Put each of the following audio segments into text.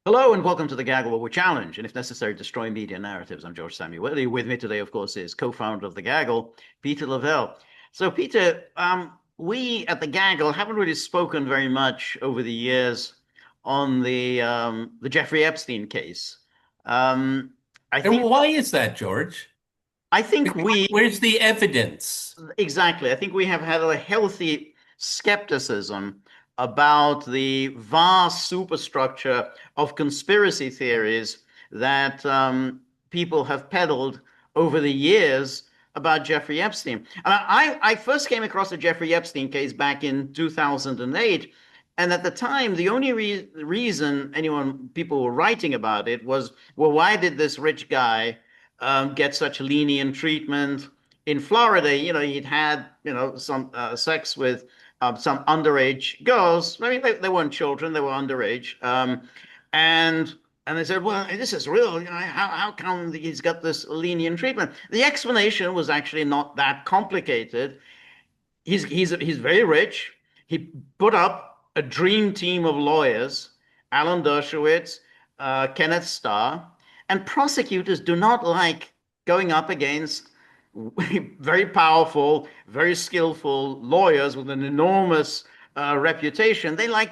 Hello and welcome to the Gaggle Challenge, and if necessary, destroy media narratives. I'm George Szamuely. With me today, of course, is co-founder of the Gaggle, Peter Lavelle. So, Peter, we at the Gaggle haven't really spoken very much over the years on the Jeffrey Epstein case. Um, I And think why is that, George? I think Like, we where's the evidence? Exactly. I think we have had a healthy skepticism about the vast superstructure of conspiracy theories that people have peddled over the years about Jeffrey Epstein. I first came across the Jeffrey Epstein case back in 2008. And at the time, the only reason people were writing about it was, well, why did this rich guy get such lenient treatment? In Florida, he'd had, some sex with some underage girls. I mean, they weren't children; they were underage. And and they said, well, this is real. How come he's got this lenient treatment? The explanation was actually not that complicated. He's very rich. He put up a dream team of lawyers: Alan Dershowitz, Kenneth Starr, and prosecutors do not like going up against very powerful, very skillful lawyers with an enormous reputation. They like,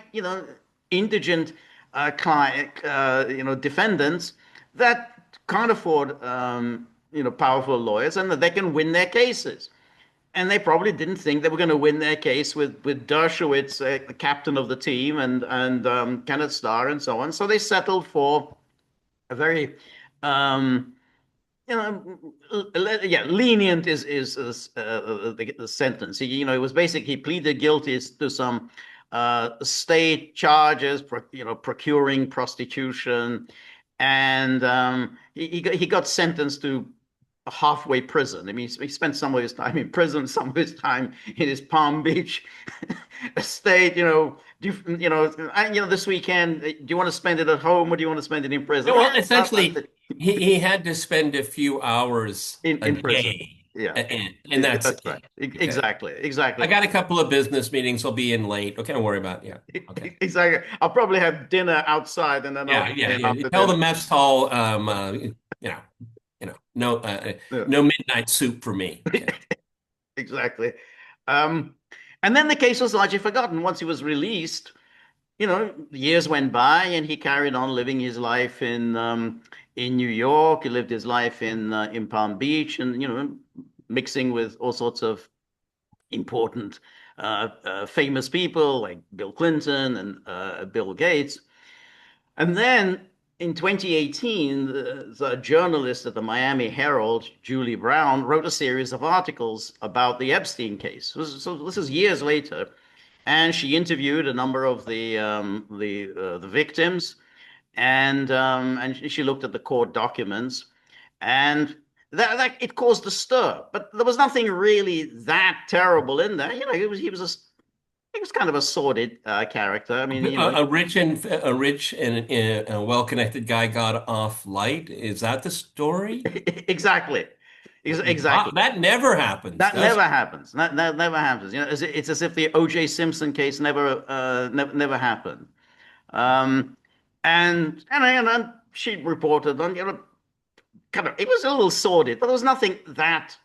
indigent client, defendants that can't afford, powerful lawyers and that they can win their cases. And they probably didn't think they were going to win their case with Dershowitz, the captain of the team, and Kenneth Starr and so on. So they settled for a very you know, yeah, lenient is the sentence. It was basically he pleaded guilty to some state charges, procuring prostitution, and he got sentenced to a halfway prison. I mean, he spent some of his time in prison, some of his time in his Palm Beach estate. This weekend, do you want to spend it at home or do you want to spend it in prison? No, well, That's essentially, it. he had to spend a few hours a In prison. day, Yeah, and that's that's right. it. Okay. Exactly, I exactly. got a couple of business meetings. I'll be in late. Okay, don't worry about it. Yeah. Okay. Exactly. I'll probably have dinner outside and then I'll Yeah, come yeah, in yeah. after Tell the dinner. mess hall, know, no, Yeah, no midnight soup for me. Okay. exactly. Um, and then the case was largely forgotten. Once he was released, years went by and he carried on living his life in New York. He lived his life in Palm Beach and, mixing with all sorts of important, famous people like Bill Clinton and Bill Gates. And then in 2018, the journalist at the Miami Herald, Julie Brown, wrote a series of articles about the Epstein case. So this is years later, and she interviewed a number of the victims, and she looked at the court documents, and that it caused a stir. But there was nothing really that terrible in there. He was kind of a sordid character. I mean, A rich and a well-connected guy got off light. Is that the story? exactly, Wow, exactly. that never happens. That That's never happens. That never happens. It's as if the O.J. Simpson case never happened. Um, and she reported on, kind of, it was a little sordid, but there was nothing that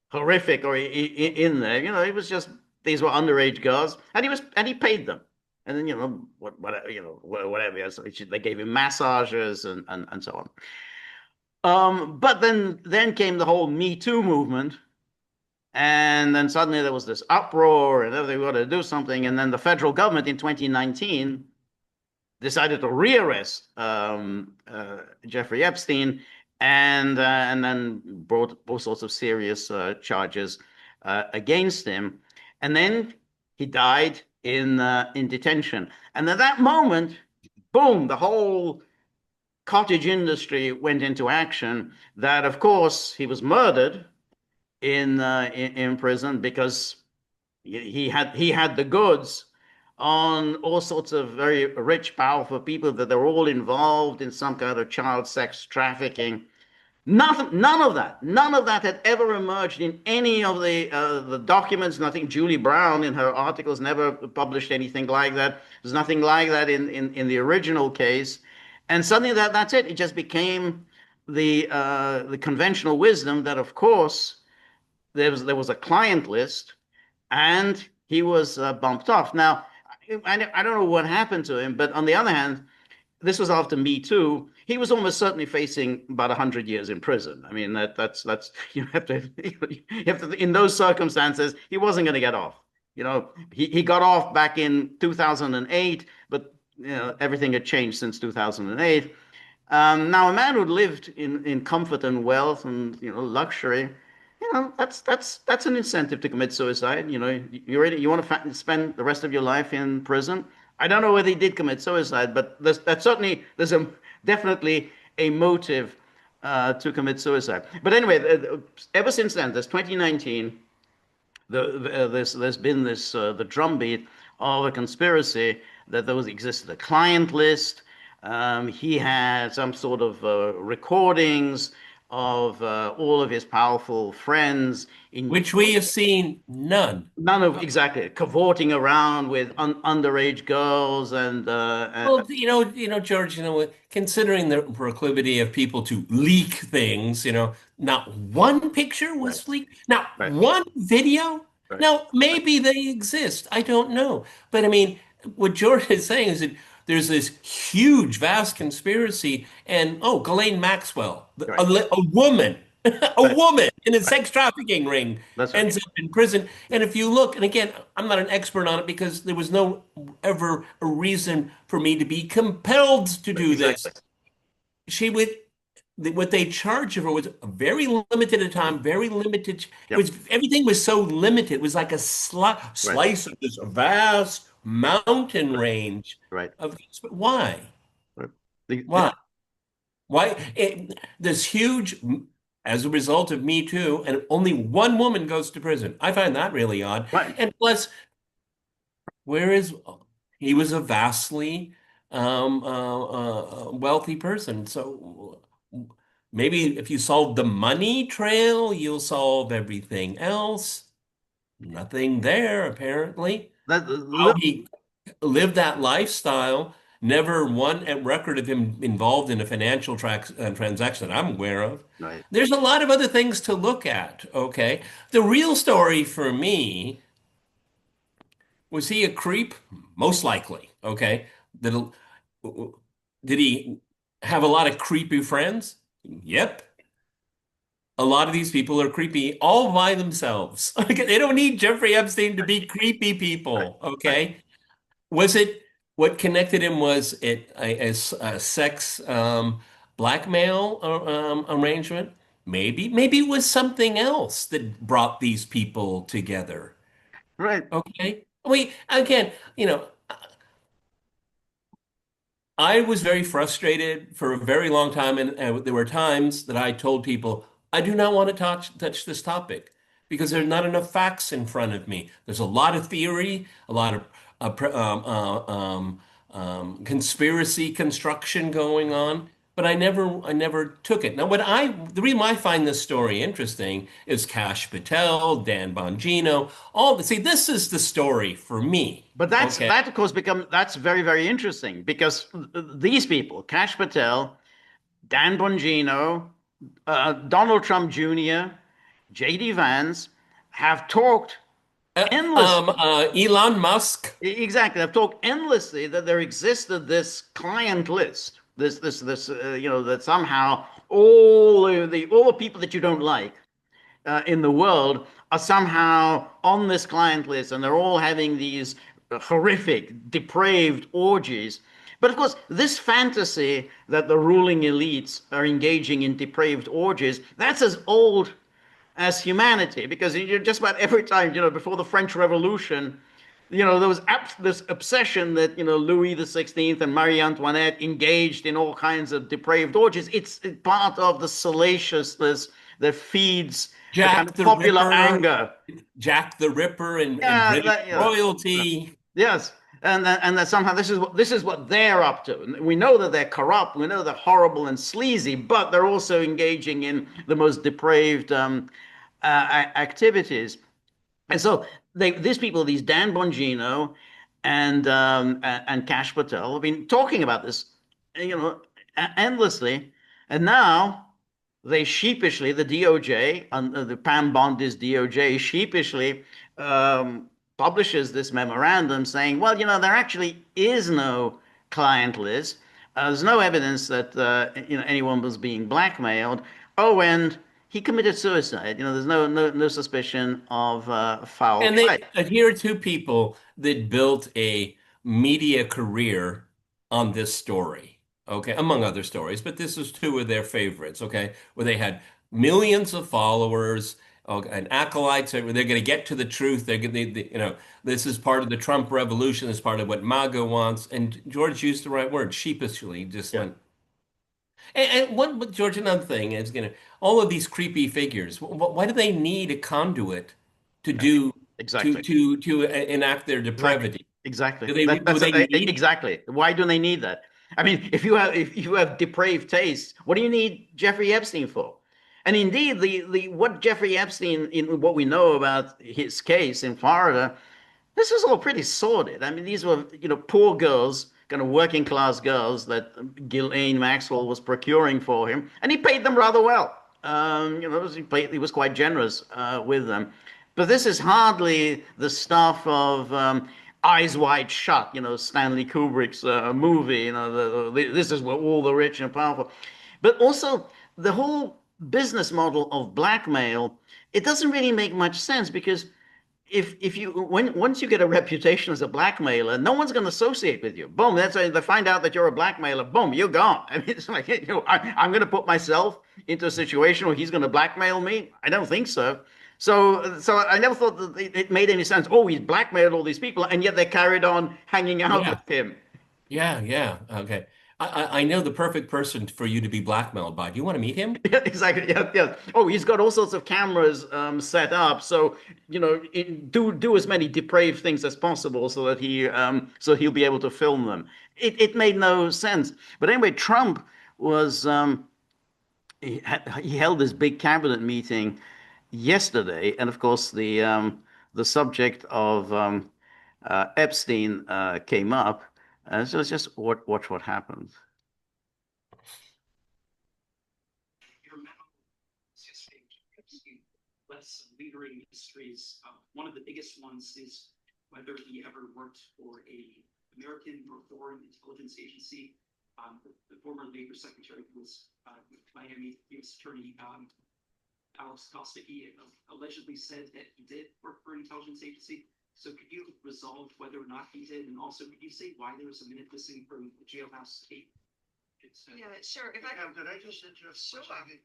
horrific or in there. It was just these were underage girls, and he paid them, and then whatever, whatever. So they gave him massages and so on. But then came the whole Me Too movement, and then suddenly there was this uproar, and they wanted to do something, and then the federal government in 2019 decided to rearrest Jeffrey Epstein, and then brought all sorts of serious charges against him, and then he died in detention. And at that moment, boom, the whole cottage industry went into action. That, of course, he was murdered in prison because he had the goods on all sorts of very rich, powerful people that they're all involved in some kind of child sex trafficking. Nothing, none of that had ever emerged in any of the documents. Nothing. Julie Brown in her articles never published anything like that. There's nothing like that in the original case. And suddenly that's it. It just became the conventional wisdom that, of course, there was a client list, and he was bumped off. Now, I don't know what happened to him, but on the other hand, this was after Me Too. He was almost certainly facing about 100 years in prison. I mean, that's you have to in those circumstances, he wasn't going to get off. He got off back in 2008, but everything had changed since 2008. Now, a man who lived in comfort and wealth and luxury, that's an incentive to commit suicide. You want to spend the rest of your life in prison. I don't know whether he did commit suicide, but there's definitely a motive to commit suicide. But anyway, ever since then, there's 2019. There's been this the drumbeat of a conspiracy that there existed a client list. He had some sort of recordings of all of his powerful friends in which we have seen none. none of exactly cavorting around with underage girls Well, George, considering the proclivity of people to leak things, not one picture right, was leaked, not right, one video. right, Now, maybe they exist. I don't know. But I mean, what George is saying is that there's this huge, vast conspiracy, and oh, Ghislaine Maxwell, right, a woman, a right, woman in a right. sex trafficking ring That's right. ends up in prison. And if you look, and again, I'm not an expert on it because there was no ever a reason for me to be compelled to do this. Exactly. She would, what they charged her for was very limited at a time, very limited. It Yep. was everything was so limited. It was like a Right. slice of this vast mountain range Right. of why? Right. The, Why? Why this huge as a result of Me Too, and only one woman goes to prison. I find that really odd. right. And plus, where is he was a vastly wealthy person. So maybe if you solve the money trail, you'll solve everything else. Nothing there, apparently. That, How he lived that lifestyle, never one record of him involved in a financial transaction that I'm aware of. right. There's a lot of other things to look at, okay? The real story for me was he a creep? Most likely, okay? Did, did he have a lot of creepy friends? Yep. A lot of these people are creepy all by themselves. They don't need Jeffrey Epstein to be creepy Right. people, Right. okay? Was it what connected him? Was it a sex blackmail arrangement? Maybe it was something else that brought these people together. Right. Okay. Again, I was very frustrated for a very long time, and there were times that I told people, I do not want to touch this topic because there's not enough facts in front of me. There's a lot of theory, a lot of conspiracy construction going on, but I never took it. Now, the reason I find this story interesting is Kash Patel, Dan Bongino, see, this is the story for me. But Okay. that of course that's very, very interesting because these people, Kash Patel, Dan Bongino, Donald Trump Jr., J.D. Vance, have talked endlessly. Elon Musk. Exactly, they've talked endlessly that there existed this client list, this that somehow all the people that you don't like in the world are somehow on this client list, and they're all having these horrific, depraved orgies. But of course, this fantasy that the ruling elites are engaging in depraved orgies, that's as old as humanity, because just about every time, before the French Revolution, there was this obsession that, Louis the 16th and Marie Antoinette engaged in all kinds of depraved orgies. It's part of the salaciousness that feeds the kind Jack of the popular Ripper, anger. Jack the Ripper, and Yeah, British royalty. yes, and that somehow this is what they're up to. And we know that they're corrupt. We know they're horrible and sleazy, but they're also engaging in the most depraved activities. And so these people, these Dan Bongino and Kash Patel, have been talking about this, you know, endlessly. And now they sheepishly, the DOJ, the Pam Bondi's DOJ, sheepishly um, publishes this memorandum saying, well, there actually is no client list. There's no evidence that anyone was being blackmailed. Oh, and he committed suicide. There's no suspicion of foul And play. they adhere to people that built a media career on this story, okay, among other stories, but this is two of their favorites, okay, where they had millions of followers, okay, and acolytes. They're going to get to the truth. This is part of the Trump revolution. This is part of what MAGA wants. And George used the right word, sheepishly, just Yeah, went. And one, but George, another thing is all of these creepy figures. Why do they need a conduit to do exactly. to enact their Exactly. depravity? Exactly. Do they need? Exactly. Why do they need that? I mean, if you have depraved taste, what do you need Jeffrey Epstein for? And indeed, the what Jeffrey Epstein, in what we know about his case in Florida, this was all pretty sordid. I mean, these were, poor girls, kind of working class girls that Ghislaine Maxwell was procuring for him, and he paid them rather well. He was quite generous with them. But this is hardly the stuff of Eyes Wide Shut, Stanley Kubrick's movie. This is what all the rich and powerful. But also the whole business model of blackmail, it doesn't really make much sense because if you once you get a reputation as a blackmailer, no one's going to associate with you. Boom, that's they find out that you're a blackmailer. Boom, you're gone. I mean, it's like I'm going to put myself into a situation where he's going to blackmail me. I don't think so. So I never thought that it made any sense. Oh, he's blackmailed all these people, and yet they carried on hanging out with Yeah, him. yeah. Okay. I know the perfect person for you to be blackmailed by. Do you want to meet him? Yeah, exactly. Yeah, yeah. Oh, he's got all sorts of cameras set up, so do as many depraved things as possible, so that he'll be able to film them. It made no sense. But anyway, Trump was he held this big cabinet meeting yesterday, and of course the subject of Epstein came up. So let's just watch what happened. Your memo yesterday, less lingering mysteries. One of the biggest ones is whether he ever worked for a American or foreign intelligence agency. The former Labor Secretary who was with Miami U.S. Attorney Alex Costa, he allegedly said that he did work for an intelligence agency. So could you resolve whether or not he did, and also could you say why there was a minute missing from the jailhouse tape? Yeah, sure. If I Could I just interrupt for a second?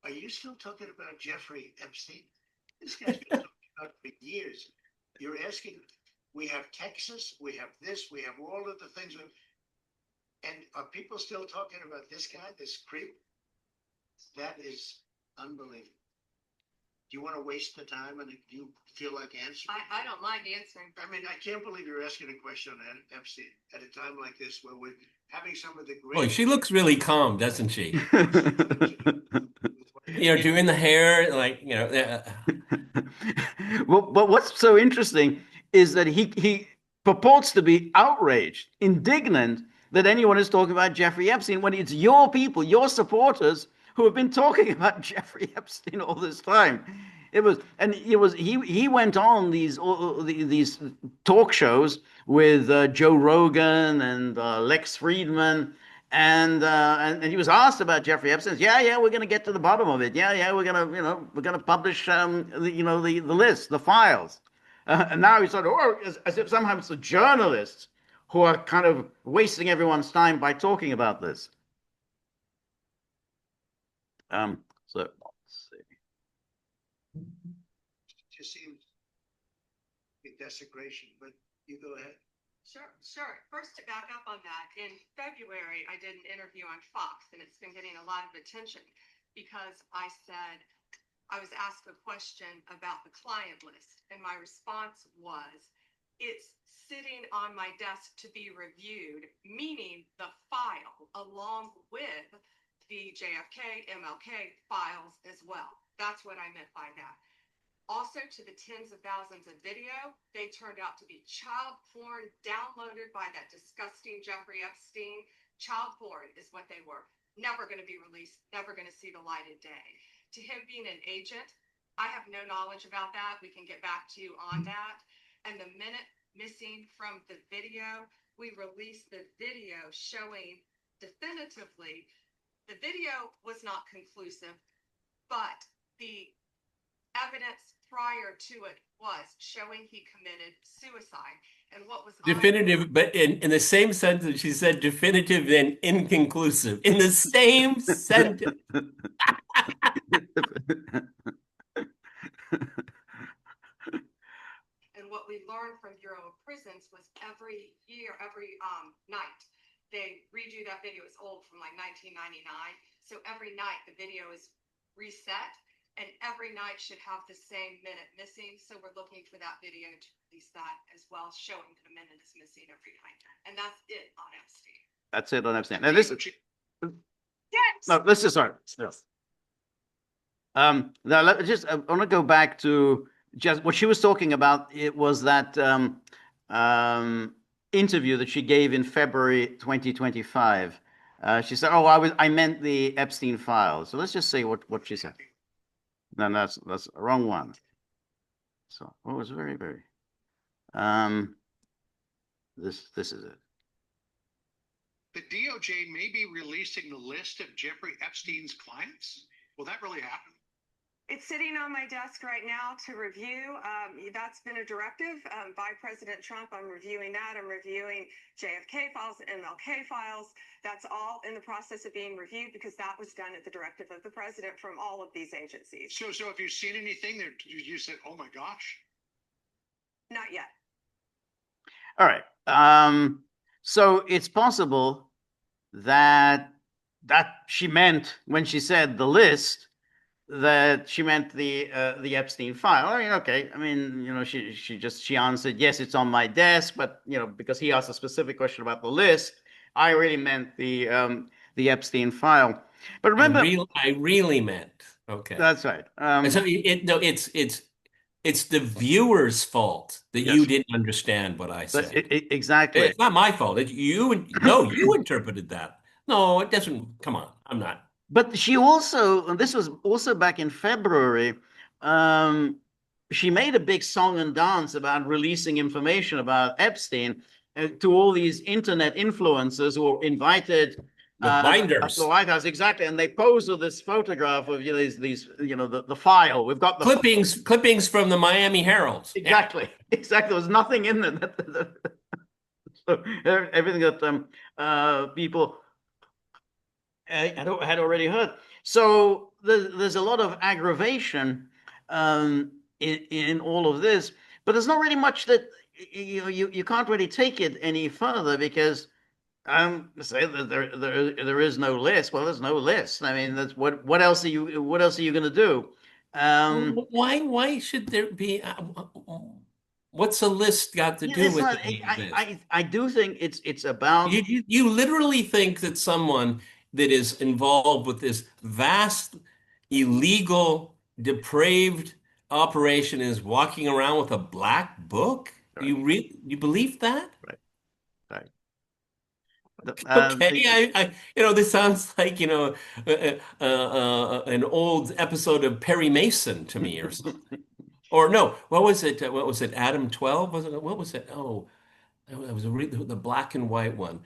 Are you still talking about Jeffrey Epstein? This guy's been talking about for years. You're asking, we have Texas, we have this, we have all of the things. And are people still talking about this guy, this creep? That is unbelievable. Do you want to waste the time and do you feel like answering? I don't mind answering. I mean, I can't believe you're asking a question on Epstein at a time like this where we're having some of the Boy, great. she looks really calm, doesn't she? Doing the hair, Well, but what's so interesting is that he purports to be outraged, indignant that anyone is talking about Jeffrey Epstein when it's your people, your supporters, who have been talking about Jeffrey Epstein all this time. He went on these talk shows with Joe Rogan and Lex Friedman, and he was asked about Jeffrey Epstein. Yeah, we're going to get to the bottom of it. Yeah, we're going to publish the list, the files. And now he's sort of, as if somehow it's the journalists who are kind of wasting everyone's time by talking about this. So let's see. It just seems a desecration, but you go ahead. Sure. First, to back up on that, in February, I did an interview on Fox, and it's been getting a lot of attention because I said I was asked a question about the client list, and my response was, it's sitting on my desk to be reviewed, meaning the file along with the JFK, MLK files as well. That's what I meant by that. Also, to the tens of thousands of video, they turned out to be child porn downloaded by that disgusting Jeffrey Epstein child porn is what they were. Never going to be released, never going to see the light of day. To him being an agent, I have no knowledge about that. We can get back to you on that. And the minute missing from the video, we released the video showing definitively the video was not conclusive, but the evidence prior to it was showing he committed suicide. And what was Definitive, but in the same sentence, she said definitive and inconclusive. In the same sentence. And what we learned from Bureau of Prisons was every year, every night, they redo that video. It's old, from like 1999. So every night the video is reset, and every night should have the same minute missing. So we're looking for that video to release that as well, showing that a minute is missing every night. And that's it on Epstein. That's it on Epstein. Now this is, Yes. no, let's just start. Yes. Now I want to go back to just what she was talking about. It was that interview that she gave in February 2025. She said, "Oh, I meant the Epstein files." So let's just say what she said. No, that's the wrong one. So it was very. This is it. The DOJ may be releasing the list of Jeffrey Epstein's clients. Will that really happen? It's sitting on my desk right now to review. That's been a directive by President Trump. I'm reviewing that. I'm reviewing JFK files, MLK files. That's all in the process of being reviewed because that was done at the directive of the president from all of these agencies. So have you seen anything that you said, oh my gosh? Not yet. All right. So it's possible that she meant, when she said the list, that she meant the Epstein file. I mean, okay. I mean, she answered, yes, it's on my desk, but because he asked a specific question about the list, I really meant the Epstein file. But remember, I really meant. Okay. That's right. So it's the viewer's fault that Yes. you didn't understand what I said. Exactly. It's not my fault. You interpreted that. No, it doesn't. Come on, I'm not. But she also, and this was also back in February, she made a big song and dance about releasing information about Epstein to all these internet influencers who were invited With binders. to the White House. Exactly. And they posed with this photograph of the file. We've got the clippings from the Miami Herald. Exactly. Yeah. Exactly. There was nothing in there. So everything that people had already heard. So there's a lot of aggravation in all of this, but there's not really much that you can't really take it any further because say that there is no list. Well, there's no list. I mean, that's what else are you going to do? Why should there be? What's a list got to do with it? I do think it's about you literally think that someone that is involved with this vast, illegal, depraved operation is walking around with a black book? Right. You believe that? Right. Okay, this sounds like an old episode of Perry Mason to me, or something. Or no, what was it? Adam 12? What was it? Oh, it was the black and white one.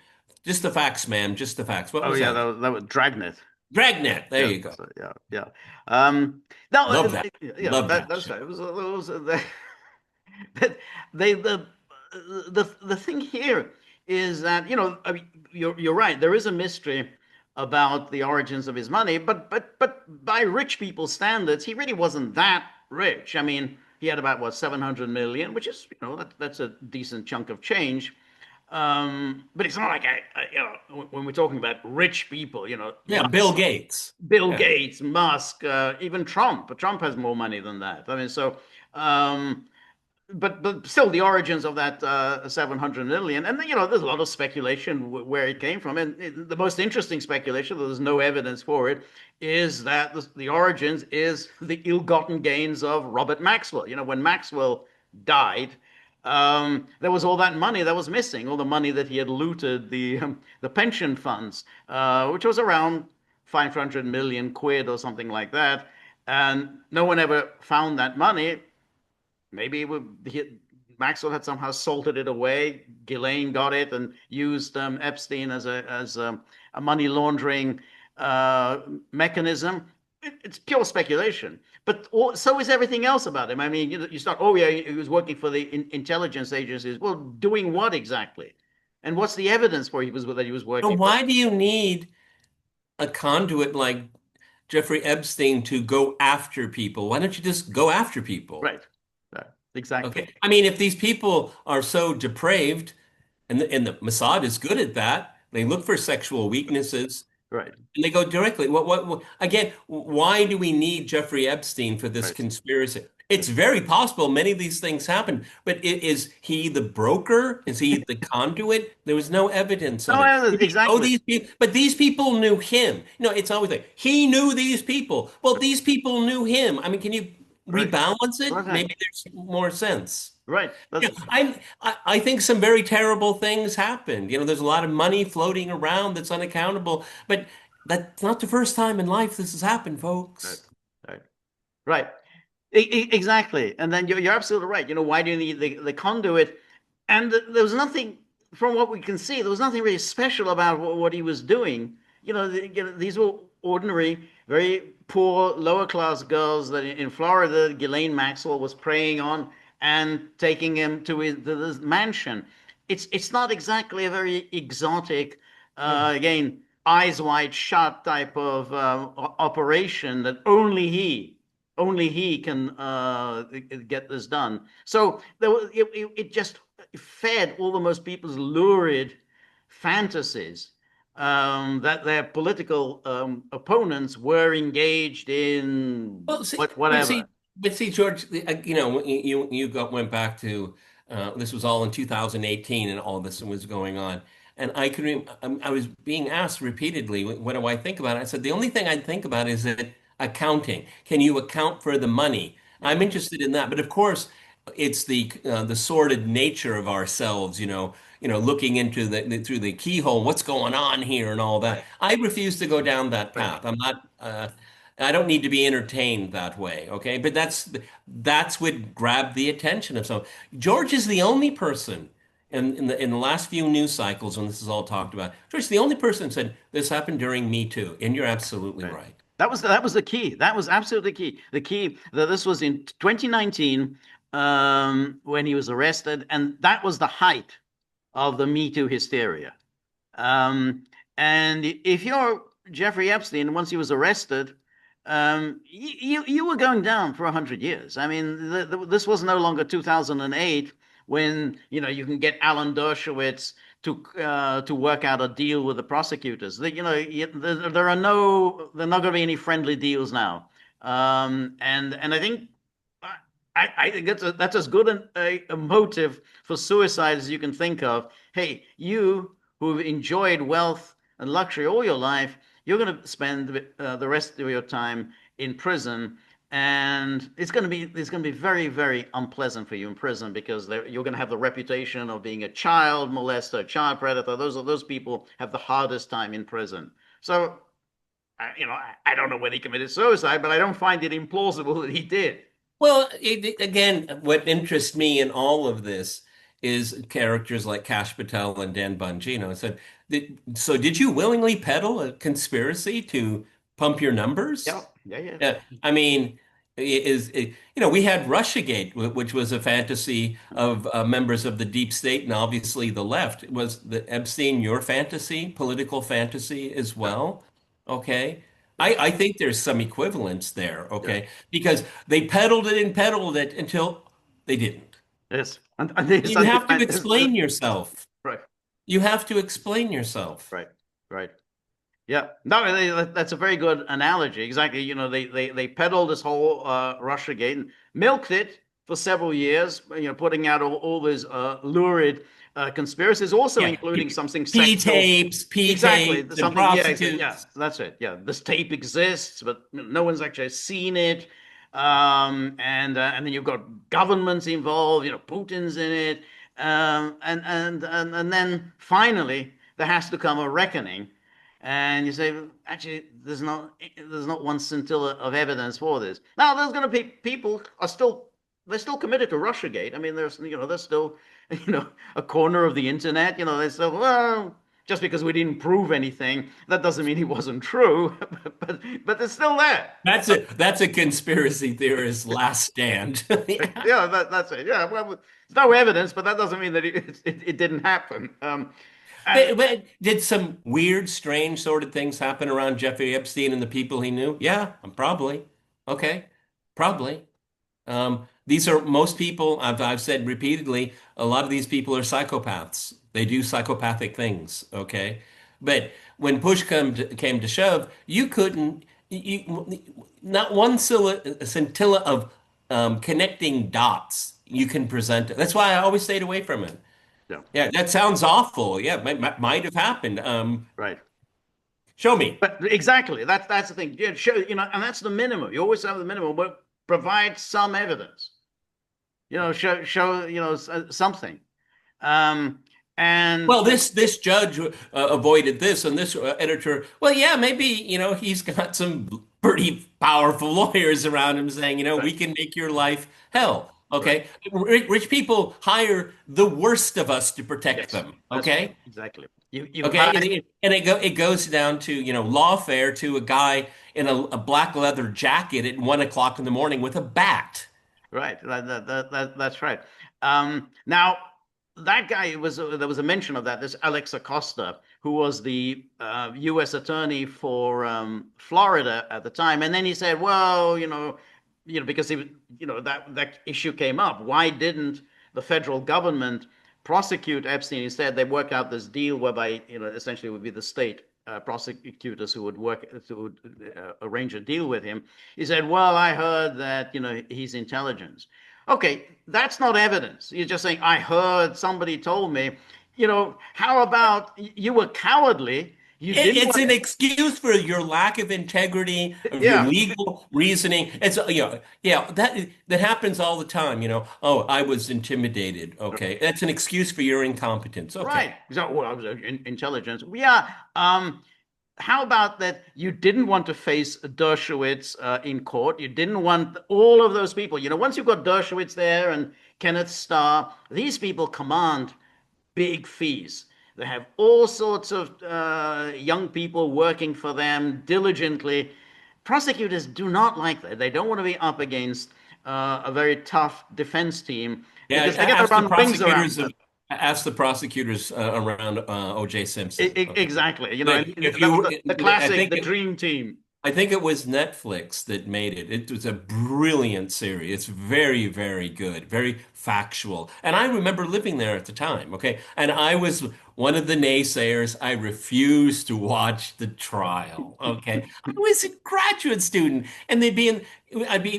Just the facts, man. Just the facts. What was that? That was Dragnet. Dragnet. There you go. So, yeah. No, love that. Yeah, love that. That's right. It was the thing here is that I mean, you're right. There is a mystery about the origins of his money, but by rich people's standards, he really wasn't that rich. I mean, he had about 700 million, which is that's a decent chunk of change. But it's not like when we're talking about rich people, Musk, Bill Gates, Gates, Musk, even Trump. But Trump has more money than that. I mean, so, but still, the origins of that 700 million, and there's a lot of speculation where it came from, and the most interesting speculation, though there's no evidence for it, is that the origins is the ill-gotten gains of Robert Maxwell. When Maxwell died. there was all that money that was missing, all the money that he had looted the pension funds, which was around 500 million quid or something like that, and no one ever found that money. Maybe Maxwell had somehow salted it away. Ghislaine got it and used Epstein as a money laundering mechanism. It's pure speculation. But so is everything else about him. I mean, you start, oh yeah, he was working for the intelligence agencies. Well, doing what exactly? And what's the evidence for that he was So working for? why do you need a conduit like Jeffrey Epstein to go after people? Why don't you just go after people? Right. Right. Exactly. Okay. I mean, if these people are so depraved, and the Mossad is good at that, they look for sexual weaknesses Right. and they go directly. What again, why do we need Jeffrey Epstein for this Right. conspiracy? It's very possible many of these things happen, but is he the broker? Is he the conduit? There was no evidence of it. No, Did he know exactly. these people? But these people knew him. You know, it's always like he knew these people. Well, these people knew him. I mean, can you Right. rebalance it? Right. Maybe there's more sense. Right. Yeah, I think some very terrible things happened. You know, there's a lot of money floating around that's unaccountable, but that's not the first time in life this has happened, Right. folks. Right. Right. Exactly. And then you're absolutely right. Why do you need the conduit? And there was nothing, from what we can see, there was nothing really special about what he was doing. These were ordinary, very poor, lower class girls that in Florida, Ghislaine Maxwell was preying on and taking him to his mansion. It's not exactly a very exotic, again, eyes wide shut type of operation that only he can get this done. So it just fed all the most people's lurid fantasies that their political opponents were engaged in Well, see, whatever. George, you know, went back to this was all in 2018, and all this was going on. And I was being asked repeatedly, what do I think about it? I said the only thing I think about is that accounting. Can you account for the money? Yeah. I'm interested in that, but of course, it's the sordid nature of ourselves. Looking into through the keyhole, what's going on here, and all that. Right. I refuse to go down that Right. path. I'm not. I don't need to be entertained that way, okay? But that's what grabbed the attention of some. George is the only person in the last few news cycles when this is all talked about. George is the only person who said this happened during Me Too, and you're absolutely Right. right. That was the key. That was absolutely key. The key that this was in 2019 when he was arrested, and that was the height of the Me Too hysteria. Um, and if you're Jeffrey Epstein, once he was arrested, you were going down for 100 years. I mean, this was no longer 2008 when you can get Alan Dershowitz to work out a deal with the prosecutors. There are not going to be any friendly deals now. And I think I think that's as good a motive for suicide as you can think of. Hey, you who've enjoyed wealth and luxury all your life, you're going to spend the rest of your time in prison, and it's going to be very, very unpleasant for you in prison because you're going to have the reputation of being a child molester, a child predator. Those people have the hardest time in prison. So, I don't know whether he committed suicide, but I don't find it implausible that he did. Well, again, what interests me in all of this is characters like Kash Patel and Dan Bongino. So did you willingly peddle a conspiracy to pump your numbers? Yeah, yeah, yeah. I mean, we had Russiagate, which was a fantasy of members of the deep state and obviously the left. Was the Epstein your fantasy, political fantasy as well? Okay. I think there's some equivalence there, Yes, okay? Because they peddled it until they didn't. yes. And there's You have to something. explain yourself. Right, You have to explain yourself. right, right. Yeah, no, that's a very good analogy. Exactly. They peddled this whole Russiagate and milked it for several years. Putting out all these lurid conspiracies, also Yeah. including something P sexual. tapes, P Exactly, tapes, and something. Yeah, yeah, prostitutes. that's it. Yeah, this tape exists, but no one's actually seen it. And then you've got governments involved. Putin's in it, and then finally there has to come a reckoning, and you say, actually, there's not one scintilla of evidence for this. Now, there's going to be people they're still committed to Russiagate. I mean, there's still a corner of the internet. They still, well, just because we didn't prove anything, that doesn't mean it wasn't true, but it's still there. That's a conspiracy theorist's last stand. Yeah. Yeah, that's it. Yeah, well, there's no evidence, but that doesn't mean that it didn't happen. But did some weird, strange sort of things happen around Jeffrey Epstein and the people he knew? Yeah, probably. Okay, probably. These are most people, I've said repeatedly, a lot of these people are psychopaths. They do psychopathic things, okay? But when push came to shove, you couldn't, not one scintilla of connecting dots you can present. That's why I always stayed away from it. Yeah, Yeah, that sounds awful. Yeah, might have happened. right. Show me. But exactly, that's the thing. Yeah, show, and that's the minimum. You always have the minimum, but provide some evidence. Show something. And Well, this judge avoided this, and this editor. Well, yeah, maybe he's got some pretty powerful lawyers around him saying, we right, can make your life hell. right. Okay, rich people hire the worst of us to protect Yes, them. that's right. Okay, Exactly. You okay, hide. it goes down to lawfare to a guy in a black leather jacket at 1 o'clock in the morning with a bat. Right. That's right. Now, that guy there was a mention of that. This Alex Acosta, who was the U.S. attorney for Florida at the time, and then he said, "Well, because that issue came up. Why didn't the federal government prosecute Epstein instead? They worked out this deal whereby essentially it would be the state prosecutors who would arrange a deal with him." He said, "Well, I heard that he's intelligence." Okay, that's not evidence. You're just saying, "I heard, somebody told me." How about you were cowardly? You didn't It's want an excuse for your lack of integrity, to, of your yeah, legal reasoning. It's yeah, that happens all the time. Oh, I was intimidated. Okay, that's an excuse for your incompetence. Okay, right. So, well, I was intelligence. Yeah. How about that? You didn't want to face Dershowitz in court. You didn't want all of those people. Once you've got Dershowitz there and Kenneth Starr, these people command big fees. They have all sorts of young people working for them diligently. Prosecutors do not like that. They don't want to be up against a very tough defense team yeah. because they got to run rings around them. Ask the prosecutors around O.J. Simpson. Okay, Exactly. like if That was you, the I classic, think the dream team. I think it was Netflix that made it. It was a brilliant series. It's very, very good, very factual. And I remember living there at the time, okay? And I was one of the naysayers. I refused to watch the trial, okay? I was a graduate student, and I'd be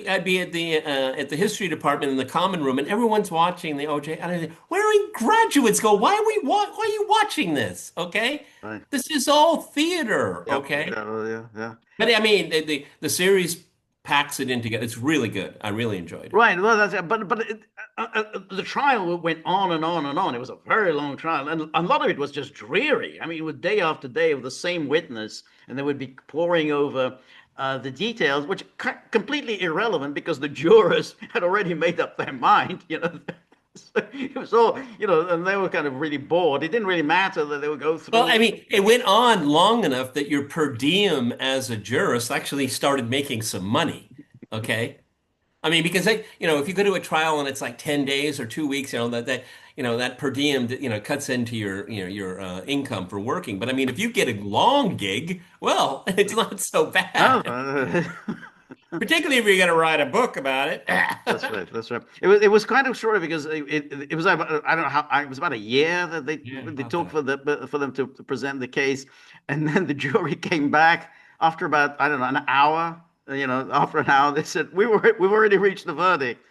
at the history department in the common room, and everyone's watching the OJ. And I say, where are graduates go? Why are you watching this? Okay? Right. This is all theater, Yep. okay? Yeah. But I mean, the series packs it in together. It's really good. I really enjoyed it. Right. Well, the trial went on and on and on. It was a very long trial, and a lot of it was just dreary. I mean, it was day after day of the same witness, and they would be poring over the details, which completely irrelevant because the jurors had already made up their mind. So it was all, and they were kind of really bored. It didn't really matter that they would go Well, through. I mean, it went on long enough that your per diem as a jurist actually started making some money. Okay. I mean, because if you go to a trial and it's like 10 days or 2 weeks, that per diem, cuts into your income for working. But I mean, if you get a long gig, well, it's not so No, bad. Particularly if you're going to write a book about it. that's right. That's right. It was kind of short because it was about, I don't know how, it was about a year that Yeah, they about took that. for them to present the case, and then the jury came back after about, I don't know, an hour. After an hour, they said we've already reached the verdict.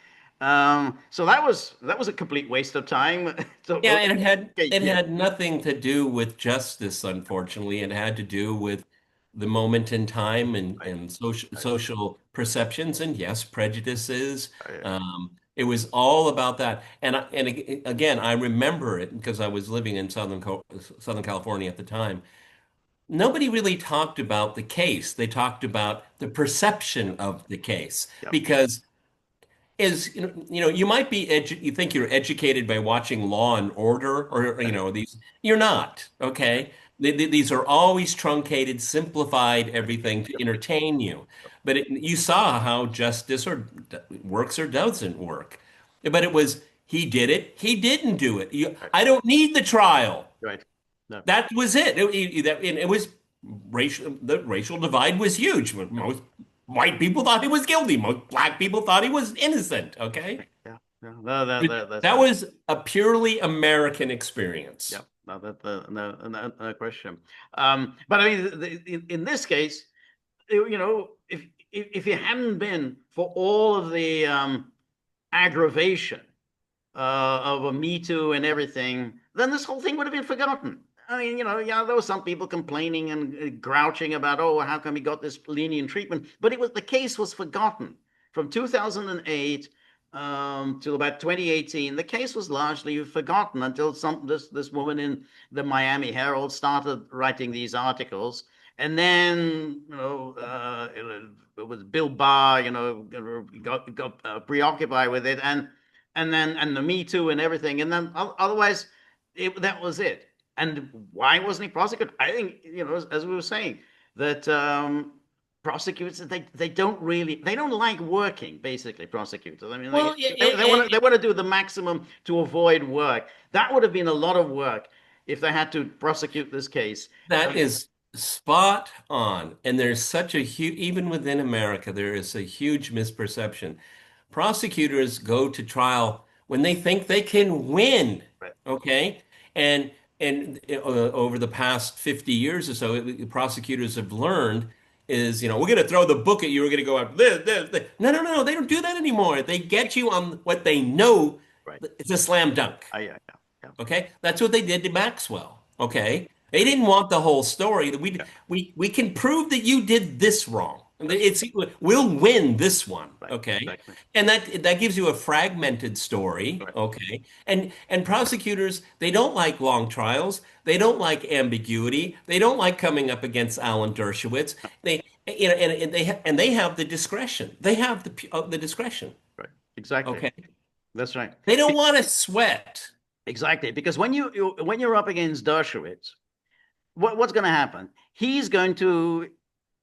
So that was a complete waste of time. So Yeah, and okay, it yeah, had nothing to do with justice, unfortunately. It had to do with the moment in time Right. and social Right. social perceptions and yes, prejudices. Right. It was all about that. Again, I remember it because I was living in Southern California at the time. Nobody really talked about the case. They talked about the perception Yep. of the case Yep. because you might be you think you're educated by watching Law and Order or Right. these you're not, okay? These are always truncated, simplified everything to Yep. entertain you. But you saw how justice works or doesn't work. But it was he did it, he didn't do it. Right. I don't need the trial. Right. No. That was it. It was racial. The racial divide was huge. Most white people thought he was guilty. Most black people thought he was innocent. Okay, Yeah. Yeah. No, that's that right. was a purely American experience. Yeah. No, no question. But I mean, in this case, if it hadn't been for all of the aggravation of a Me Too and everything, then this whole thing would have been forgotten. I mean, yeah, there were some people complaining and grouching about, oh, how come he got this lenient treatment? But the case was forgotten from 2008 till about 2018. The case was largely forgotten until this woman in the Miami Herald started writing these articles, and then it was Bill Barr, got preoccupied with it, and the Me Too and everything, and then otherwise that was it. And why wasn't he prosecuted? I think as we were saying that prosecutors they don't like working. Basically, prosecutors. I mean, Well, they want to do the maximum to avoid work. That would have been a lot of work if they had to prosecute this case. that is spot on. And there's such a huge, even within America, there is a huge misperception. Prosecutors go to trial when they think they can win. Right. Okay. And over the past 50 years or so, prosecutors have learned is, we're going to throw the book at you. We're going to go out this. No, no, no. They don't do that anymore. They get you on what they know. Right. It's a slam dunk. Yeah. Yeah. Okay, that's what they did to Maxwell. Okay, they didn't want the whole story. Yeah. We can prove that you did this wrong. We'll win this one. Right. Okay, Exactly. and that gives you a fragmented story. Right. Okay, and prosecutors they don't like long trials. They don't like ambiguity. They don't like coming up against Alan Dershowitz. They and they have the discretion. They have the discretion. Right. Exactly. Okay, That's right. they don't want to sweat. Exactly, because when you're up against Dershowitz, what's going to happen? He's going to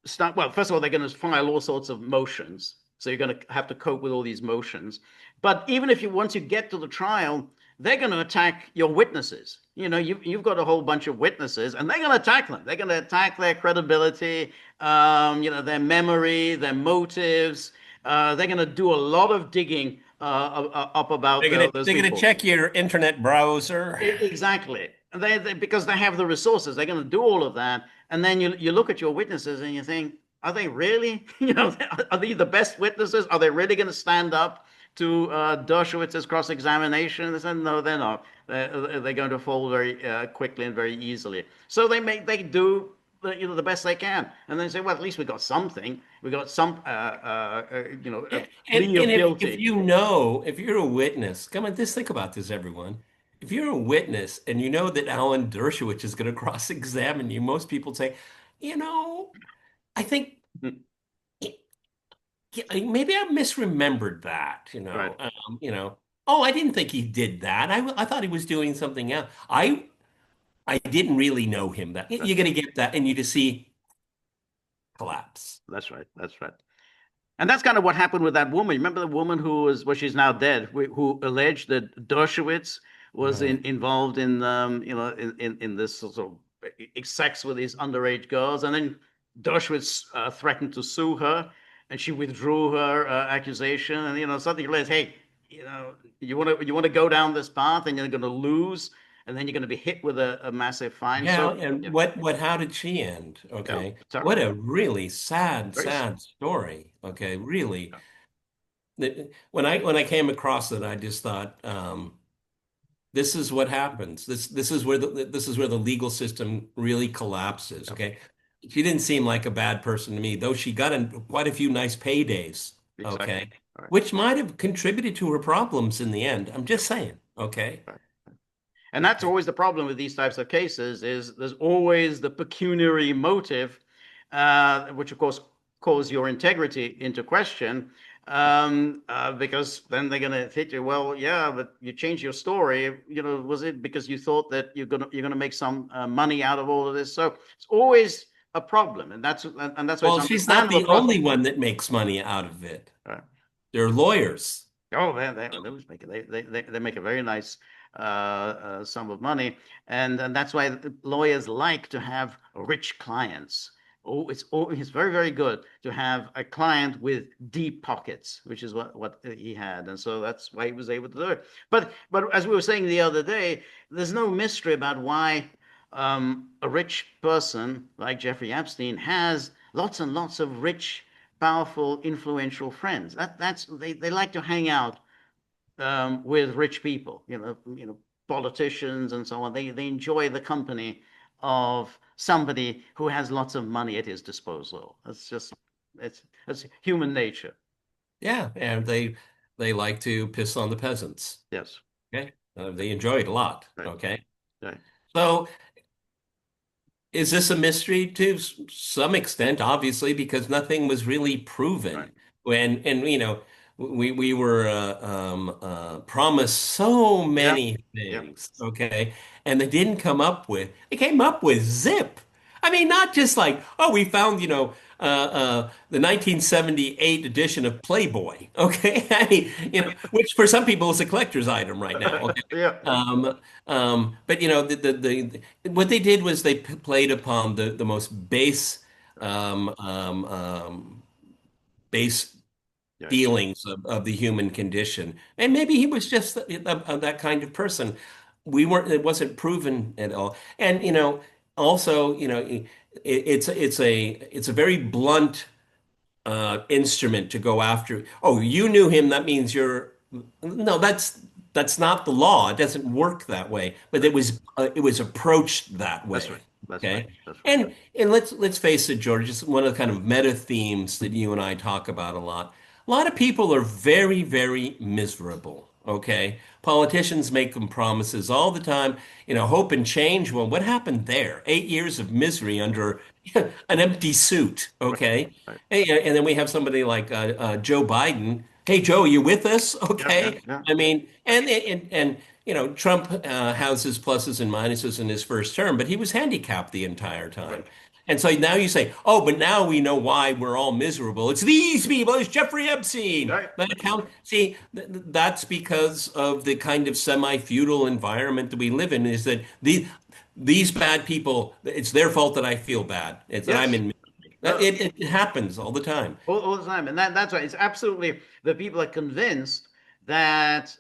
start. Well, first of all, they're going to file all sorts of motions, so you're going to have to cope with all these motions. But even if once you get to the trial, they're going to attack your witnesses. You've got a whole bunch of witnesses, and they're going to attack them. They're going to attack their credibility, their memory, their motives. They're going to do a lot of digging up about those They're gonna people. check your internet browser. Exactly. Because they have the resources, they're going to do all of that. And then you look at your witnesses and you think, are they really, are they the best witnesses? Are they really going to stand up to Dershowitz's cross-examination? They said, no, they're not. They're going to fall very quickly and very easily. So they do the best they can, and then say, well, at least we got something. We got some, a plea of If guilty. if you're a witness, come on, just think about this, everyone. If you're a witness and you know that Alan Dershowitz is going to cross-examine you, most people say, I think maybe I misremembered that. Right. Oh, I didn't think he did that. I thought he was doing something else. I didn't really know him. That you're going to get that, and you just see collapse. That's right. That's right. And that's kind of what happened with that woman. Remember the woman she's now dead, who alleged that Dershowitz was Right. involved in, in this sort of sex with these underage girls, and then Dershowitz threatened to sue her, and she withdrew her accusation, and suddenly you realize, hey, you want to go down this path, and you're going to lose, and then you're going to be hit with a massive fine. Yeah, So and yeah, how did she end? Okay. terrible. What a really sad, Very sad story. Okay, really. Yeah. When I came across it, I just thought, this is what happens. This is where the legal system really collapses. Yeah. Okay. she didn't seem like a bad person to me, though she got quite a few nice paydays, Exactly. okay, All right. which might have contributed to her problems in the end. I'm Yep. just saying, okay. Right. And that's always the problem with these types of cases is there's always the pecuniary motive, which of course calls your integrity into question, because then they're going to hit you. Well, yeah, but you changed your story. Was it because you thought that you're gonna make some money out of all of this? So it's always a problem, and that's why it's Well, she's not understandable. the only one that makes money out of it. Right. They're lawyers. Oh, they always make it. They make a very nice sum of money, and that's why lawyers like to have rich clients. It's very, very good to have a client with deep pockets, which is what he had, and so that's why he was able to do it. But as we were saying the other day, there's no mystery about why a rich person like Jeffrey Epstein has lots and lots of rich, powerful, influential friends. They like to hang out with rich people, politicians and so on. They enjoy the company of somebody who has lots of money at his disposal. That's human nature. Yeah, and they like to piss on the peasants. Yes. Okay, they enjoy it a lot. Right. Okay, Right. so is this a mystery to some extent? Obviously, because nothing was really proven. Right. And we were promised so Yeah. many Yeah. things. Okay, and they came up with zip. I mean, not just like, oh, we found, the 1978 edition of Playboy. Okay, I mean, which for some people is a collector's item right now. Okay. Yeah. But what they did was they played upon the most base Right. feelings of the human condition, and maybe he was just that kind of person. We weren't. It wasn't proven at all, and also, it's a very blunt instrument to go after. Oh, you knew him, that means you're no, that's not the law. It doesn't work that way. But it was approached that That's way. right. That's right. Okay. That's right. And let's face it, George, it's one of the kind of meta themes that you and I talk about a lot. A lot of people are very, very miserable. Okay. Politicians make them promises all the time, hope and change. Well, what happened there? 8 years of misery under an empty suit. Right. Okay. Right. And then we have somebody like Joe Biden. Hey, Joe, are you with us? Yeah. Yeah. Okay. Yeah. I mean, and Trump has his pluses and minuses in his first term, but he was handicapped the entire time. Right. And so now you say, oh, but now we know why we're all miserable. It's these people. It's Jeffrey Epstein. Right. That account. See, that's because of the kind of semi-feudal environment that we live in. Is that these bad people? It's their fault that I feel bad. It's that I'm Yes. in misery. No. It happens all the time. All the time, and that's right. It's absolutely the people are convinced that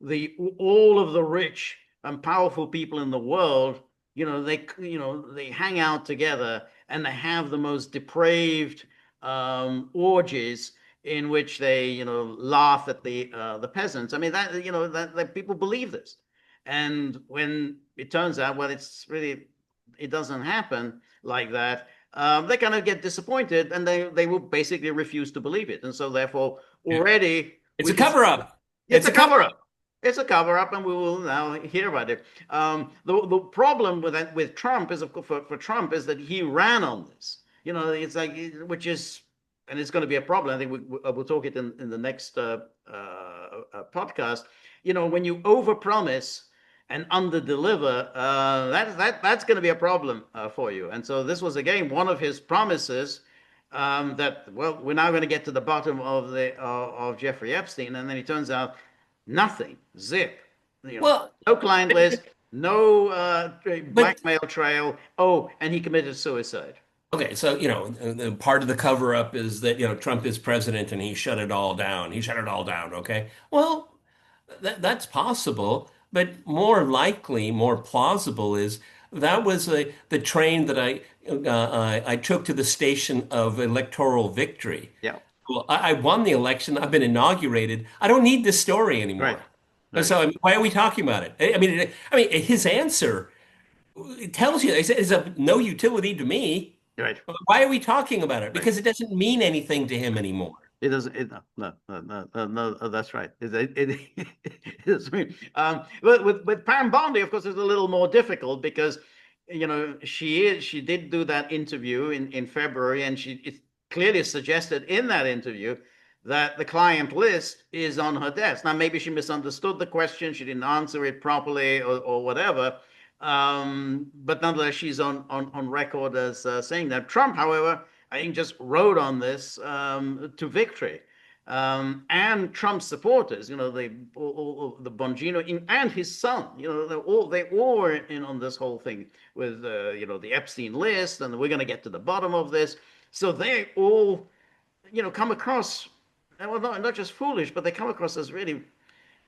the all of the rich and powerful people in the world, they hang out together and they have the most depraved orgies in which they laugh at the peasants. I mean that people believe this, and when it turns out, well, it doesn't happen like that. They kind of get disappointed, and they will basically refuse to believe it. And so therefore Yeah. already It's a cover up. it's a cover up. It's a cover up, and we will now hear about it. The problem with Trump is, of course, for Trump, is that he ran on this. It's like, which is, and it's going to be a problem. I think we'll talk it in the next podcast. When you overpromise and underdeliver, that's going to be a problem for you. And so this was again one of his promises, that, well, we're now going to get to the bottom of Jeffrey Epstein, and then it turns out nothing, zip, Well, no client list, no but blackmail trail. Oh, and he committed suicide. okay, so part of the cover up is that Trump is president and he shut it all down. He shut it all down. Okay, well, that's possible, but more likely, more plausible is that was the train that I took to the station of electoral victory. Yeah. Well, I won the election. I've been inaugurated. I don't need this story Right. anymore. Right. So I mean, why are we talking about it? I mean, his answer, it tells you it's of no utility to me. Right. Why are we talking about it? Right. Because it doesn't mean anything to him anymore. It doesn't. No, no, no, no, no, no, that's right. It doesn't mean. But with Pam Bondi, of course, it's a little more difficult because, she did do that interview in February, and it clearly suggested in that interview that the client list is on her desk. Now, maybe she misunderstood the question, she didn't answer it properly, or whatever. But nonetheless, she's on record as saying that. Trump, however, I think just rode on this to victory. And Trump's supporters, the Bongino and his son, they all were in on this whole thing with the Epstein list, and we're going to get to the bottom of this. So they all, come across, well, not just foolish, but they come across as really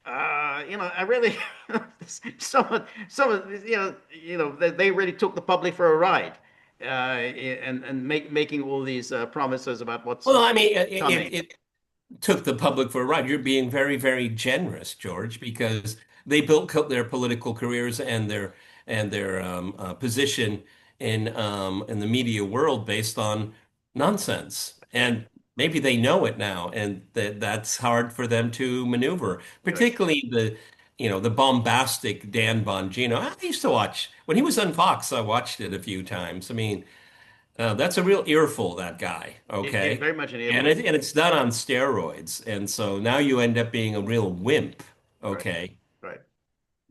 I really, they really took the public for a ride, and making all these promises about what's Well, I mean, coming. it took the public for a ride. You're being very, very generous, George, because they built their political careers and their position in the media world based on nonsense. Yeah, And maybe they know it now, and that's hard for them to maneuver, right. particularly the bombastic Dan Bongino. I used to watch when he was on Fox. I watched it a few times. I mean. That's a real earful, that guy. Okay. Very much an And earful. it's done on steroids. And so now you end up being a real wimp. Right, Okay. right.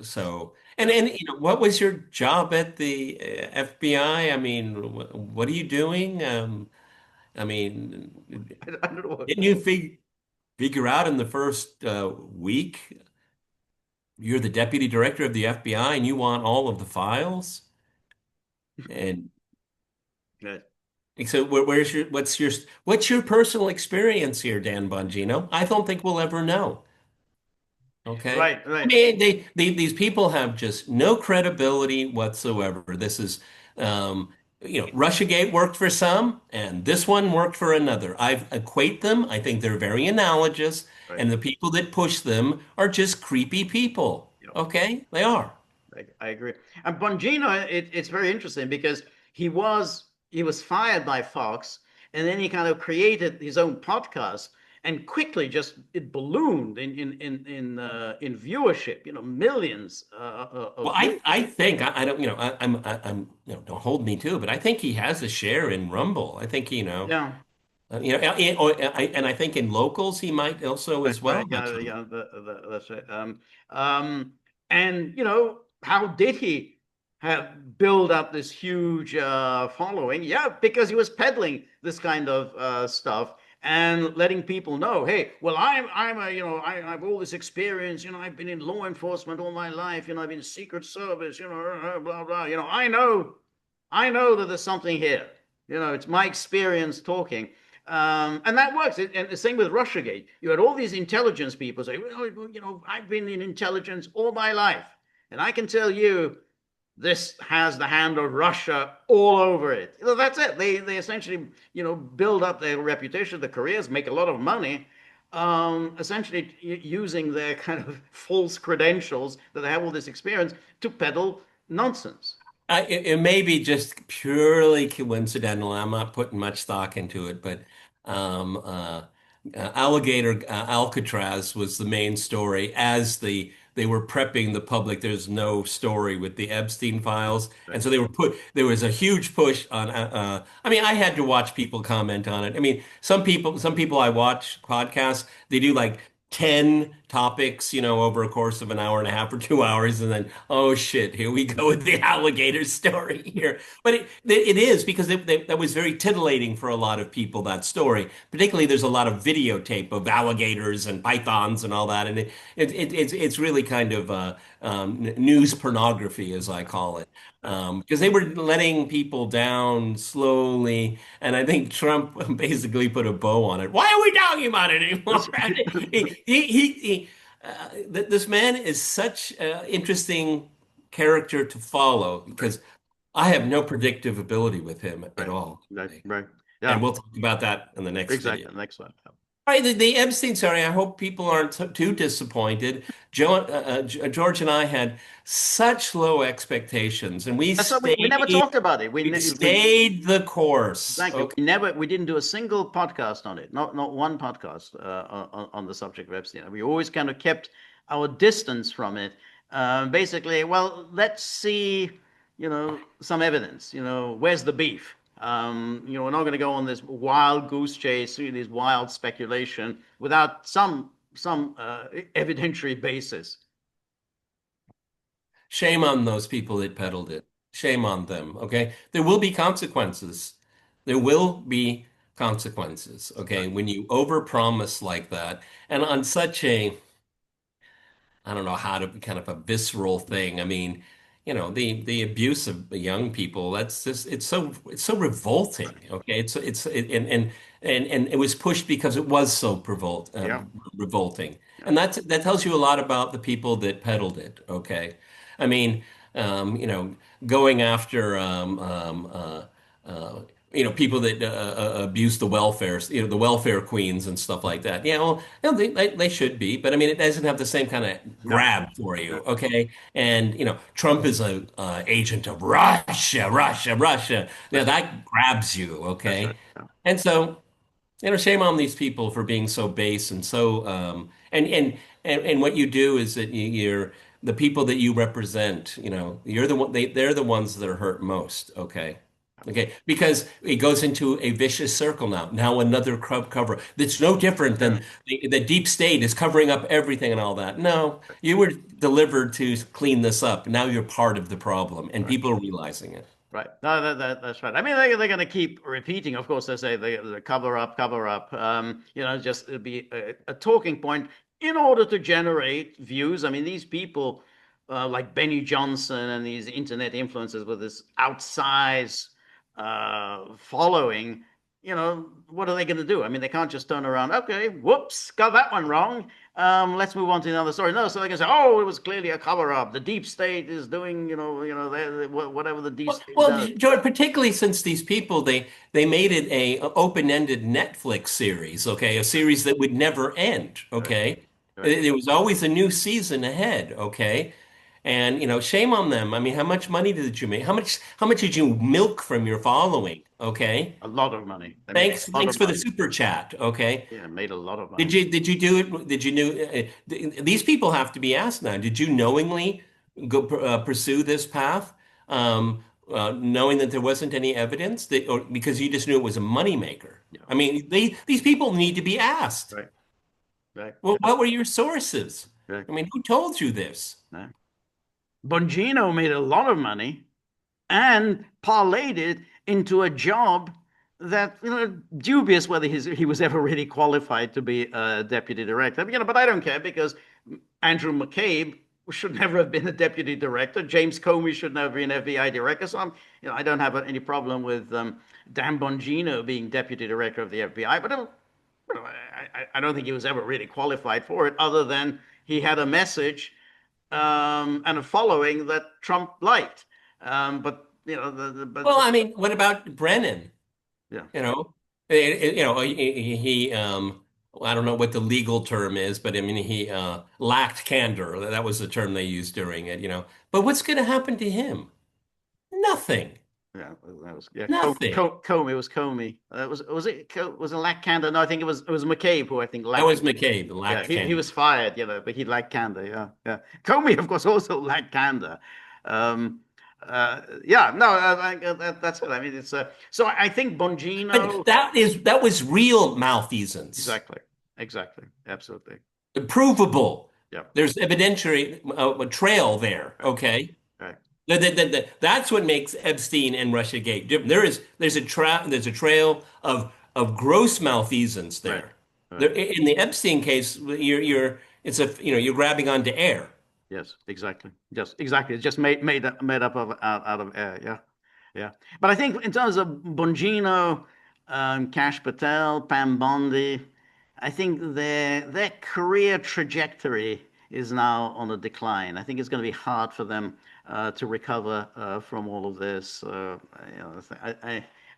So, and, Yeah. and what was your job at the FBI? I mean, what are you doing? I mean, I don't know. didn't you figure out in the first week you're the deputy director of the FBI and you want all of the files? And Right, so what's your personal experience here, Dan Bongino? I don't think we'll ever know. Okay. right, I right. mean, these people have just no credibility whatsoever. This is, Russiagate worked for some, and this one worked for another. I equate them. I think they're very analogous, Right. and the people that push them are just creepy people. Okay, they are. I agree. And Bongino, it's very interesting because he was fired by Fox, and then he kind of created his own podcast, and quickly just it ballooned in viewership. Millions Well, of I think I don't I'm don't hold me to it, but I think he has a share in Rumble. I think yeah. and I think in locals he might also Right, as well right. have Yeah, some. yeah, that's right. And how did he have build up this huge following? Yeah, because he was peddling this kind of stuff and letting people know, hey, well, I'm a I've all this experience. I've been in law enforcement all my life. I've been Secret Service. Blah blah. I know that there's something here. It's my experience talking. And that works. And the same with Russiagate. You had all these intelligence people say, well, I've been in intelligence all my life. And I can tell you this has the hand of Russia all over it. That's it. They essentially, build up their reputation, their careers, make a lot of money, essentially using their kind of false credentials that they have all this experience to peddle nonsense. It may be just purely coincidental. I'm not putting much stock into it, but um, uh, Alligator Alcatraz was the main story as they were prepping the public. There's no story with the Epstein files, and Right. so there was a huge push on. I mean, I had to watch people comment on it. I mean, some people I watch podcasts. They do like 10 topics, over a course of an hour and a half or 2 hours, and then, oh shit, here we go with the alligator story here. But it is because that was very titillating for a lot of people, that story. Particularly, there's a lot of videotape of alligators and pythons and all that, and it's really kind of news pornography, as I call it. Because they were letting people down slowly, and I think Trump basically put a bow on it. Why are we talking about it anymore? This man is such an interesting character to follow Right. because I have no predictive ability with him at Right. all. Right. Okay? Right. And Yeah. we'll talk about that in the next video. Exactly. Next one. Right, the Epstein story, I hope people aren't too disappointed. George and I had such low expectations, and That's why we never talked about it. we We stayed the course. exactly. Okay. We didn't do a single podcast on it. Not one podcast on the subject of Epstein. We always kind of kept our distance from it. Basically, well, let's see, some evidence. Where's the beef? We're not going to go on this wild goose chase, this wild speculation without some evidentiary basis. Shame on those people that peddled it. Shame on them. Okay. There will be consequences. There will be consequences. Okay. When you overpromise like that, and on such a, I don't know how to kind of a visceral thing. I mean, the abuse of young people, that's just it's so revolting. Okay. And it was pushed because it was so Yeah, revolting. yeah, And that tells you a lot about the people that peddled it. Okay. I mean, going after uh, people that abuse the welfare, the welfare queens and stuff like that. Yeah, well, they should be, but I mean, it doesn't have the same kind of no, grab for you, no, okay? And Trump is a agent of Russia, Russia, Russia. Now that's that grabs you, that's right. okay? Yeah. And so, shame on these people for being so base and so and what you do is that you're the people that you represent, you're the one they're the ones that are hurt most, okay? Okay, because it goes into a vicious circle now. Now another cover that's no different Yeah. than the deep state is covering up everything and all that. No, you were delivered to clean this up. Now you're part of the problem, and Right. people are realizing it. Right. No, that's right. I mean, they're going to keep repeating. Of course, they say the cover up, cover up. Just it'll be a talking point in order to generate views. I mean, these people like Benny Johnson and these internet influencers with this outsized following. What are they going to do? I mean, they can't just turn around. Okay, whoops, got that one wrong. Let's move on to another story. No, so they can say, "Oh, it was clearly a cover-up. The deep state is doing, whatever the deep state Well, does." George, particularly since these people they made it a open-ended Netflix series, okay, a series that would never end, Right, okay. right. There was always a new season ahead, okay, and shame on them. I mean, how much money did you make? How much did you milk from your following, okay? A lot of money. They made Thanks, a lot thanks of for the money. super chat, okay. Yeah, made a lot of Did money. you did you do it? Did you these people have to be asked now? Did you knowingly go pursue this path, knowing that there wasn't any evidence that, or because you just knew it was a moneymaker? Yeah, I mean, these people need to be asked. right, right, Well, what were your sources? right. I mean, who told you this? Right. Bongino made a lot of money and parlayed it into a job that dubious whether he was ever really qualified to be a deputy director. But I don't care because Andrew McCabe should never have been a deputy director. James Comey should never be an FBI director. So I don't have any problem with Dan Bongino being deputy director of the FBI. But I don't think he was ever really qualified for it, other than he had a message and a following that Trump liked. But but Well, I mean, what about Brennan? yeah, You know, I don't know what the legal term is, but I mean, he lacked candor. That was the term they used during it. But what's going to happen to him? Nothing. yeah, that was yeah. Nothing. Comey was Comey. Was it lack candor? No, I think it was McCabe who I think That lacked. was McCabe, Yeah, lacked he candor. was fired, but he lacked candor. Yeah, yeah. Comey, of course, also lacked candor. Um, yeah, no, that's it. I mean, it's so I think But Bongino. that was real malfeasance, Exactly, exactly, absolutely. provable. Yeah, There's evidentiary a trail there. right, Okay. right, That's what makes Epstein and Russiagate different. There's a trail of gross malfeasance right, there. right. In the Epstein case, you're grabbing onto air. Yes, exactly. Yes, exactly. It's just made up of out of air. Yeah, yeah. But I think in terms of Bongino, Cash Patel, Pam Bondi, I think their career trajectory is now on a decline. I think it's going to be hard for them to recover from all of this. You know,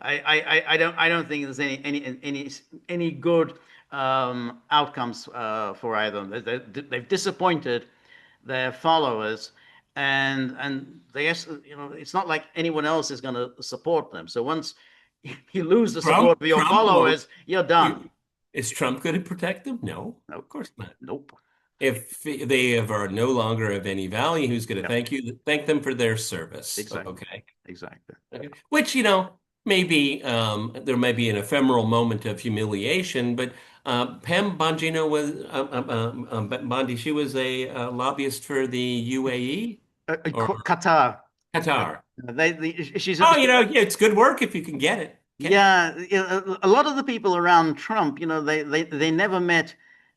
I don't think there's any good outcomes for either. They've disappointed their followers, and they, you know, it's not like anyone else is going to support them. So once you lose the support of your followers, you're done. Is Trump going to protect them? No, Nope. of course not. Nope. If they are no longer of any value, who's going to thank them for their service? Exactly. Okay. Exactly. Okay. Which, you know, maybe there might be an ephemeral moment of humiliation, but Pam Bongino was Bondi. She was a lobbyist for the UAE or Qatar. Qatar. She's Oh, you know, yeah, it's good work if you can get it. Okay. Yeah, a lot of the people around Trump, you know, they never met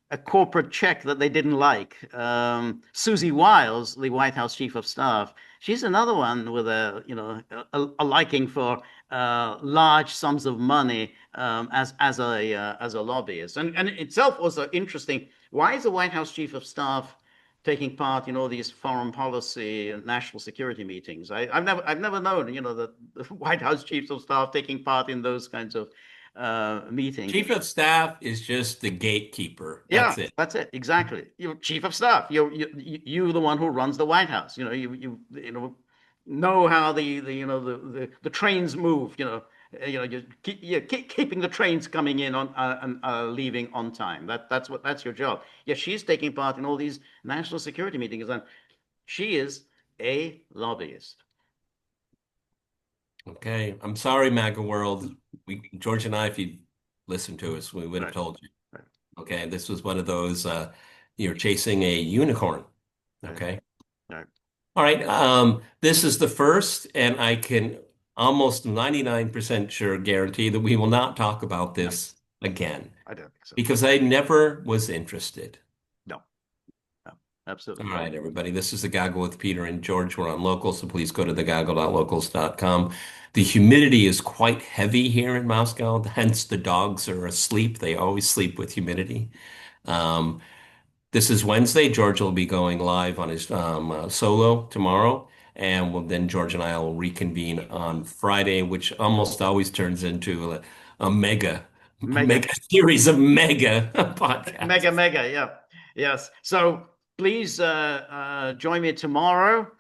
a corporate check that they didn't like. Susie Wiles, the White House chief of staff, she's another one with a, you know, a liking for large sums of money as a lobbyist. And itself also interesting. Why is the White House chief of staff taking part in all these foreign policy and national security meetings? I've never known, you know, the White House chiefs of staff taking part in those kinds of meetings. Chief of staff is just the gatekeeper. That's it. That's it. Exactly. You're chief of staff. You're the one who runs the White House. You know, you know how the trains move. You're keeping the trains coming in on and leaving on time. That's your job. Yeah, she's taking part in all these national security meetings, and she is a lobbyist. Okay, I'm sorry, MAGA world. George and I, if you listened to us, we would have told you. Right. Okay, this was one of those you're chasing a unicorn. Okay. Right. All right. This is the first, and I can almost 99% sure guarantee that we will not talk about this again. I don't think so. Because I never was interested. No, absolutely. All right, everybody. This is The Gaggle with Peter and George. We're on Local, so please go to thegaggle.locals.com. The humidity is quite heavy here in Moscow, hence the dogs are asleep. They always sleep with humidity. This is Wednesday. George will be going live on his solo tomorrow, and then George and I will reconvene on Friday, which almost always turns into a mega series of mega podcasts. Mega, yeah. Yes. So please join me tomorrow,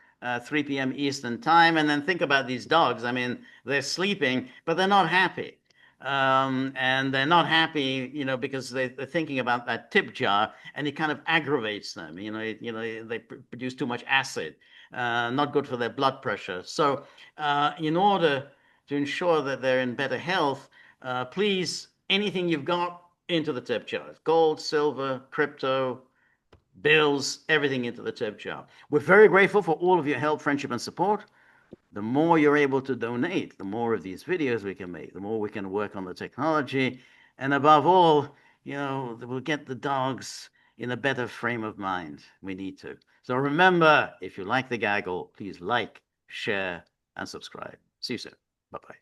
3 p.m. Eastern time, and then think about these dogs. I mean, they're sleeping, but they're not happy. And they're not happy, you know, because they're thinking about that tip jar, and it kind of aggravates them. They produce too much acid, not good for their blood pressure. So, in order to ensure that they're in better health, please, anything you've got into the tip jar: gold, silver, crypto, bills, everything into the tip jar. We're very grateful for all of your help, friendship, and support. The more you're able to donate, the more of these videos we can make, the more we can work on the technology. And above all, you know, we'll get the dogs in a better frame of mind. We need to. So remember, if you like The Gaggle, please like, share, and subscribe. See you soon. Bye-bye.